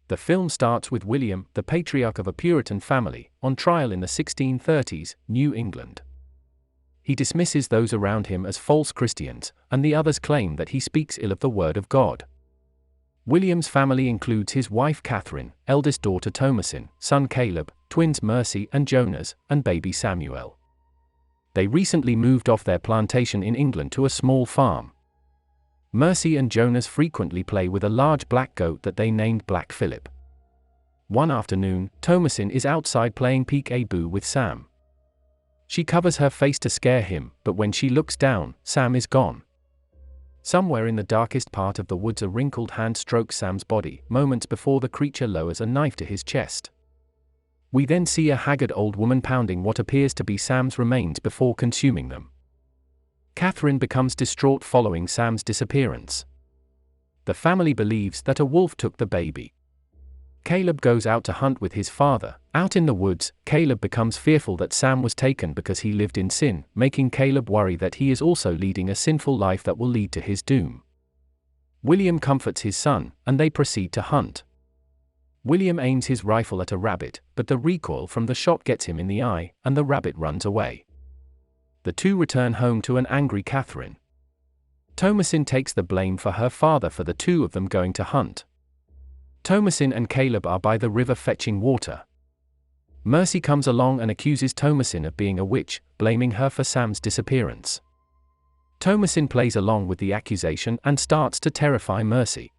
The film starts with William, the patriarch of a Puritan family, on trial in the 1630s, New England. He dismisses those around him as false Christians, and the others claim that he speaks ill of the Word of God. William's family includes his wife Catherine, eldest daughter Thomasin, son Caleb, twins Mercy and Jonas, and baby Samuel. They recently moved off their plantation in England to a small farm. Mercy and Jonas frequently play with a large black goat that they named Black Philip. One afternoon, Thomasin is outside playing peek-a-boo with Sam. She covers her face to scare him, but when she looks down, Sam is gone. Somewhere in the darkest part of the woods, a wrinkled hand strokes Sam's body, moments before the creature lowers a knife to his chest. We then see a haggard old woman pounding what appears to be Sam's remains before consuming them. Catherine becomes distraught following Sam's disappearance. The family believes that a wolf took the baby. Caleb goes out to hunt with his father. Out in the woods, Caleb becomes fearful that Sam was taken because he lived in sin, making Caleb worry that he is also leading a sinful life that will lead to his doom. William comforts his son, and they proceed to hunt. William aims his rifle at a rabbit, but the recoil from the shot gets him in the eye, and the rabbit runs away. The two return home to an angry Catherine. Thomasin takes the blame for her father for the two of them going to hunt. Thomasin and Caleb are by the river fetching water. Mercy comes along and accuses Thomasin of being a witch, blaming her for Sam's disappearance. Thomasin plays along with the accusation and starts to terrify Mercy.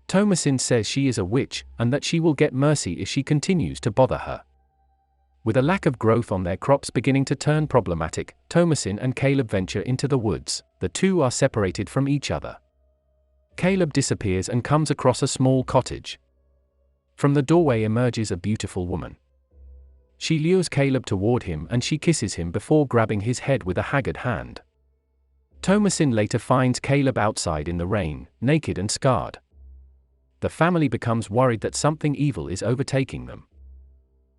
Thomasin says she is a witch, and that she will get Mercy if she continues to bother her. With a lack of growth on their crops beginning to turn problematic, Thomasin and Caleb venture into the woods. The two are separated from each other. Caleb disappears and comes across a small cottage. From the doorway emerges a beautiful woman. She lures Caleb toward him and she kisses him before grabbing his head with a haggard hand. Thomasin later finds Caleb outside in the rain, naked and scarred. The family becomes worried that something evil is overtaking them.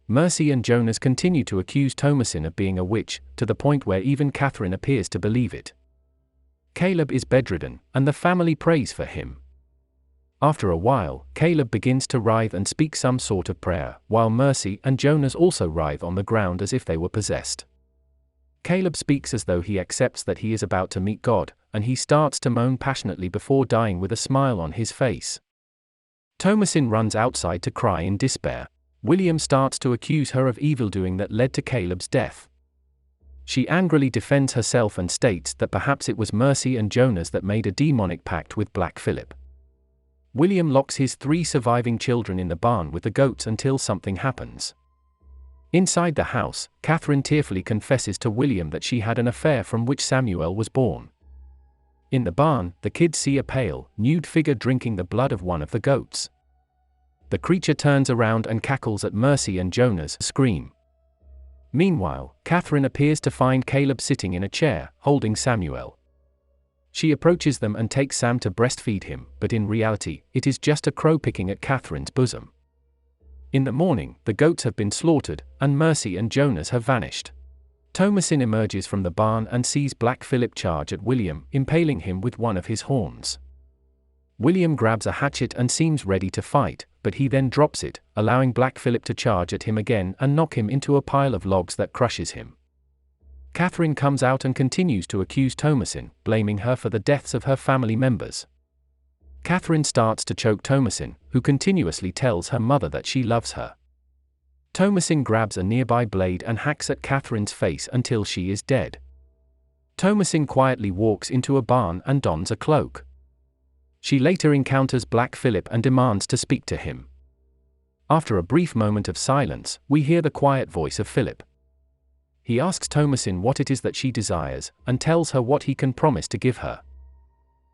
Mercy and Jonas continue to accuse Thomasin of being a witch, to the point where even Catherine appears to believe it. Caleb is bedridden, and the family prays for him. After a while, Caleb begins to writhe and speak some sort of prayer, while Mercy and Jonas also writhe on the ground as if they were possessed. Caleb speaks as though he accepts that he is about to meet God, and he starts to moan passionately before dying with a smile on his face. Thomasin runs outside to cry in despair. William starts to accuse her of evildoing that led to Caleb's death. She angrily defends herself and states that perhaps it was Mercy and Jonas that made a demonic pact with Black Philip. William locks his 3 surviving children in the barn with the goats until something happens. Inside the house, Catherine tearfully confesses to William that she had an affair from which Samuel was born. In the barn, the kids see a pale, nude figure drinking the blood of one of the goats. The creature turns around and cackles at Mercy and Jonas scream. Meanwhile, Catherine appears to find Caleb sitting in a chair, holding Samuel. She approaches them and takes Sam to breastfeed him, but in reality, it is just a crow picking at Catherine's bosom. In the morning, the goats have been slaughtered, and Mercy and Jonas have vanished. Thomasin emerges from the barn and sees Black Philip charge at William, impaling him with one of his horns. William grabs a hatchet and seems ready to fight, but he then drops it, allowing Black Philip to charge at him again and knock him into a pile of logs that crushes him. Catherine comes out and continues to accuse Thomasin, blaming her for the deaths of her family members. Catherine starts to choke Thomasin, who continuously tells her mother that she loves her. Thomasin grabs a nearby blade and hacks at Catherine's face until she is dead. Thomasin quietly walks into a barn and dons a cloak. She later encounters Black Philip and demands to speak to him. After a brief moment of silence, we hear the quiet voice of Philip. He asks Thomasin what it is that she desires, and tells her what he can promise to give her.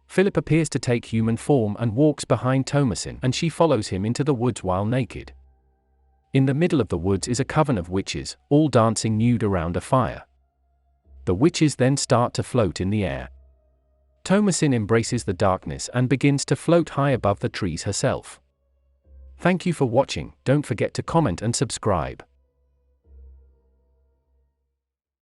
Philip appears to take human form and walks behind Thomasin, and she follows him into the woods while naked. In the middle of the woods is a coven of witches, all dancing nude around a fire. The witches then start to float in the air. Thomasin embraces the darkness and begins to float high above the trees herself. Thank you for watching. Don't forget to comment and subscribe.